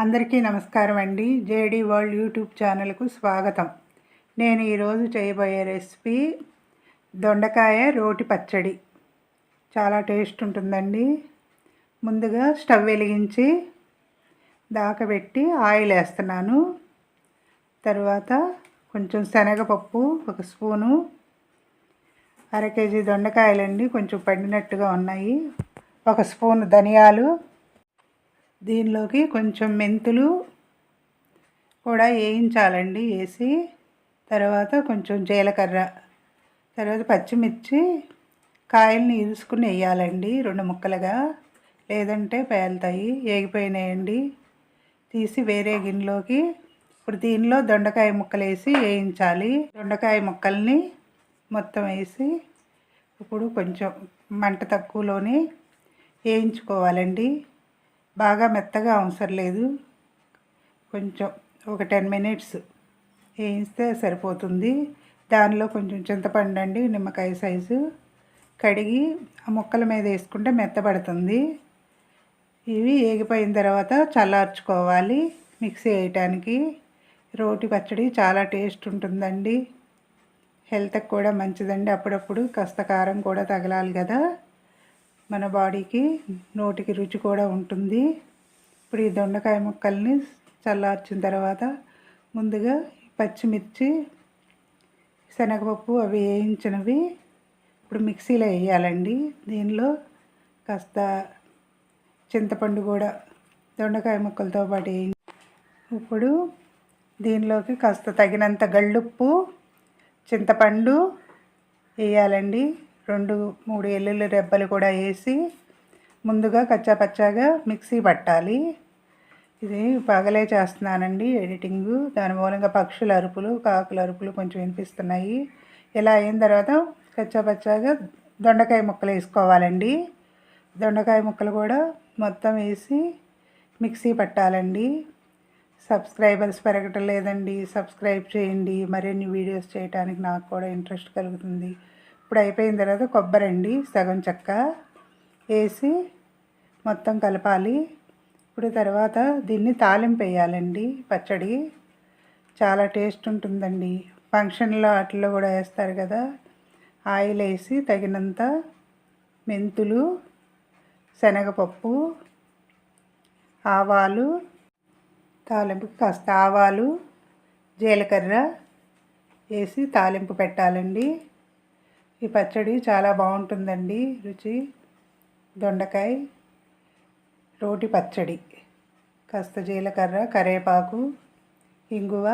అందరికీ నమస్కారం అండి. జేడీ వరల్డ్ యూట్యూబ్ ఛానల్కు స్వాగతం. నేను ఈరోజు చేయబోయే రెసిపీ దొండకాయ రోటి పచ్చడి. చాలా టేస్ట్ ఉంటుందండి. ముందుగా స్టవ్ వెలిగించి దాకబెట్టి ఆయిల్ వేస్తున్నాను. తర్వాత కొంచెం శనగపప్పు 1 స్పూను, అరకేజీ దొండకాయలండి, కొంచెం పండినట్టుగా ఉన్నాయి, 1 స్పూను ధనియాలు, దీనిలోకి కొంచెం మెంతులు కూడా వేయించాలండి. వేసి తర్వాత కొంచెం జీలకర్ర, తర్వాత పచ్చిమిర్చి కాయల్ని ఇరుసుకుని వేయాలండి 2 ముక్కలుగా, లేదంటే పేలుతాయి. వేగిపోయినాయండి, తీసి వేరే గిన్నెలోకి. ఇప్పుడు దీనిలో దొండకాయ ముక్కలు వేసి వేయించాలి. దొండకాయ ముక్కల్ని మొత్తం వేసి ఇప్పుడు కొంచెం మంట తక్కువలోనే వేయించుకోవాలండి. బాగా మెత్తగా అవసరం లేదు, కొంచెం ఒక 10 మినిట్స్ వేయిస్తే సరిపోతుంది. దానిలో కొంచెం చింతపండు అండి, నిమ్మకాయ సైజు, కడిగి ఆ ముక్కల మీద వేసుకుంటే మెత్తబడుతుంది. ఇవి వేగిపోయిన తర్వాత చల్లార్చుకోవాలి మిక్సీ వేయటానికి. రోటి పచ్చడి చాలా టేస్ట్ ఉంటుందండి, హెల్త్కి కూడా మంచిదండి. అప్పుడప్పుడు కాస్త కారం కూడా తగలాలి కదా, మన బాడీకి, నోటికి రుచి కూడా ఉంటుంది. ఇప్పుడు ఈ దొండకాయ ముక్కల్ని చల్లార్చిన తర్వాత ముందుగా పచ్చిమిర్చి, శనగపప్పు అవి వేయించినవి ఇప్పుడు మిక్సీలో వేయాలండి. దీనిలో కాస్త చింతపండు కూడా దొండకాయ ముక్కలతో పాటు వేయించి, ఇప్పుడు దీనిలోకి కాస్త తగినంత గళ్ళుప్పు, చింతపండు వేయాలండి. 2-3 వెల్లుల్లి రెబ్బలు కూడా వేసి ముందుగా కచ్చాపచ్చాగా మిక్సీ పట్టాలి. ఇది పగలే చేస్తున్నానండి ఎడిటింగు, దాని మూలంగా పక్షుల అరుపులు, కాకుల అరుపులు కొంచెం వినిపిస్తున్నాయి. ఇలా అయిన తర్వాత కచ్చాపచ్చాగా దొండకాయ ముక్కలు వేసుకోవాలండి. దొండకాయ ముక్కలు కూడా మొత్తం వేసి మిక్సీ పట్టాలండి. సబ్స్క్రైబర్స్ పెరగటం లేదండి, సబ్స్క్రైబ్ చేయండి. మరిన్ని వీడియోస్ చేయడానికి నాకు కూడా ఇంట్రెస్ట్ కలుగుతుంది. ఇప్పుడు అయిపోయిన తర్వాత కొబ్బరి అండి, సగం చెక్క వేసి మొత్తం కలపాలి. ఇప్పుడు తర్వాత దీన్ని తాలింపు వేయాలండి. పచ్చడి చాలా టేస్ట్ ఉంటుందండి. ఫంక్షన్లో వాటిల్లో కూడా వేస్తారు కదా. ఆయిల్ వేసి తగినంత మెంతులు, శనగపప్పు, ఆవాలు, తాలింపుకి కాస్త ఆవాలు, జీలకర్ర వేసి తాలింపు పెట్టాలండి. ఈ పచ్చడి చాలా బాగుంటుందండి రుచి. దొండకాయ రోటి పచ్చడి, కాస్త జీలకర్ర, కరివేపాకు, ఇంగువ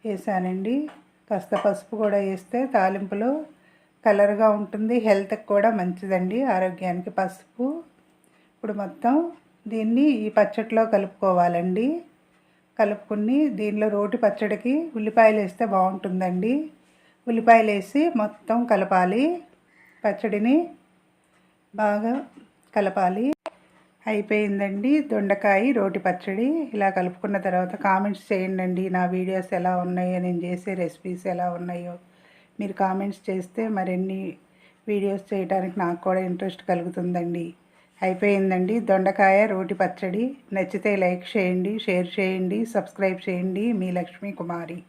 వేసానండి. కాస్త పసుపు కూడా వేస్తే తాలింపులో కలర్గా ఉంటుంది, హెల్త్కి కూడా మంచిదండి, ఆరోగ్యానికి పసుపు. ఇప్పుడు మొత్తం దీన్ని ఈ పచ్చడిలో కలుపుకోవాలండి. కలుపుకుని దీనిలో రోటి పచ్చడికి ఉల్లిపాయలు వేస్తే బాగుంటుందండి. ఉల్లిపాయలు వేసి మొత్తం కలపాలి, పచ్చడిని బాగా కలపాలి. అయిపోయిందండి దొండకాయ రోటి పచ్చడి. ఇలా కలుపుకున్న తర్వాత కామెంట్స్ చేయండి, నా వీడియోస్ ఎలా ఉన్నాయో, నేను చేసే రెసిపీస్ ఎలా ఉన్నాయో. మీరు కామెంట్స్ చేస్తే మరిన్ని వీడియోస్ చేయడానికి నాకు కూడా ఇంట్రెస్ట్ కలుగుతుందండి. అయిపోయిందండి దొండకాయ రోటి పచ్చడి. నచ్చితే లైక్ చేయండి, షేర్ చేయండి, సబ్స్క్రైబ్ చేయండి. మీ లక్ష్మీ కుమారి.